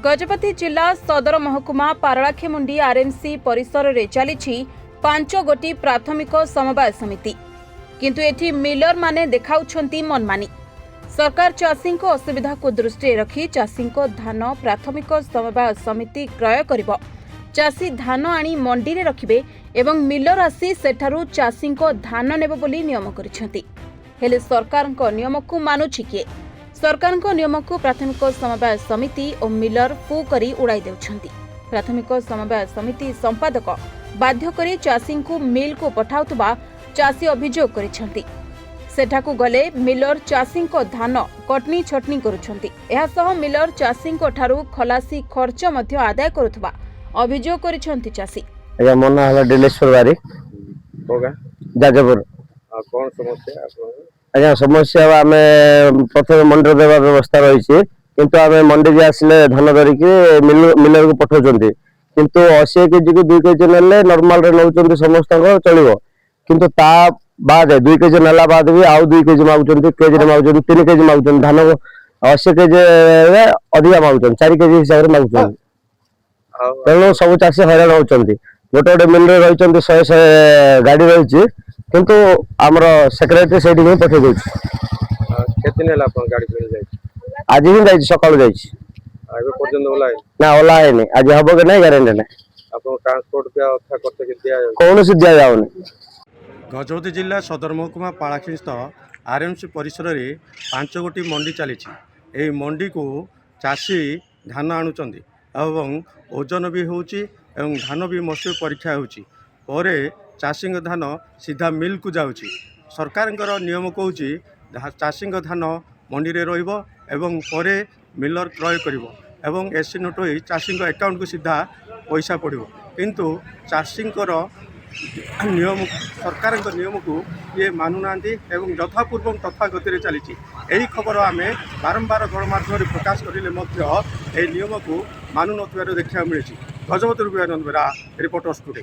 गजपति जिला सदर महकुमा पारलाखेमुंडी आरएमसी परिसर रे चली 5 गोटी प्राथमिक समवाय समिति किंतु एठी मिलर माने देखाउछंती मनमानी। सरकार चाषी को असुविधा को दृष्टि रखी चाषी को धान प्राथमिक समवाय समिति क्रय करिबो। चाषी धान आनी मंडी रे रखिबे एवं मिलर आसी सेठारु चाषी को धान नेबो बोली नियम करिसेंती। हेले सरकार को नियम को मानुछि किए? सरकार को नियम को प्राथमिक समवाय समिति और मिलर फू करी उड़ाई देउछंती। प्राथमिक समवाय समिति संपादक बाध्य करी चाषी को मिल को पठाउतबा चाषी अभियोग करिसेंती। सेठाकू गले मिलर चाषी को धान कटनी छटनी करुछंती। एहा सह मिलर चाषी को ठारू खलासी खर्च मध्य आदाय करुथबा अभियोग करिसेंती चाषी। आज्ञा मन हला दिलेश्वर बारी होगा जाजपुर। कौन समस्या आपन? आज्ञा समस्या आम प्रथम मंडी देवा व्यवस्था रही किंतु आम मंडी आसिले धान धरिकी मिलर को पठाउछंती किंतु 80 केजी को 2 केजी नेले नॉर्मल रे नउछंती समस्त चलिबो किंतु ता बाद 2 केजी नेला बाद भी आउ 2 केजी मागुछंती केजी रे मागुछंती 3 केजी मागुछंती धान 80 केजी रे अधिक मागुछंती 4 केजी हिसाब रे मागुछंती। तेणु सब चाषी हैरान होउछंती। गोटे गोटे मिल रे रहिछंती 100 गाड़ी रही किंतु आमर सेक्रेटरी सेठी में पठे दउछ। केते नेला आपन गाड़ी मिल जाय? आज ही जाई सकाळ जाई आबे पर्यंत ओला है ना ओला है नहीं आज हबो के नहीं गारंटी नहीं आपन ट्रांसपोर्ट पे अथा करते के दिया कौन से दिया जाउनी। गजपति जिला सदर महकुमा पालाखिस्थ आरएमसी परिसर में 5 गोटी मंडी चली। यही मंडी को चाषी धान आणुचंदी एवं ओजन भी होउची एवं धान भी मसू परीक्षा होउची परे चाषी धान सीधा मिल को जाउची। सरकार नियम कहूँ चाषी धान मंडी रे रहिबो एवं परे मिलर क्रय करिवो एवं एसी नोट होई चाषी अकाउंट को सीधा पैसा पड़ो किंतु चाषी नियम सरकार नियम को ये मानुना एवं यथापूर्व तथा गति चली। यही खबर आम बारंबार गणमाध्यम प्रकाश करें नियम को मानु न देखा मिली। गजपति बेरा रिपोर्टर्स टुडे।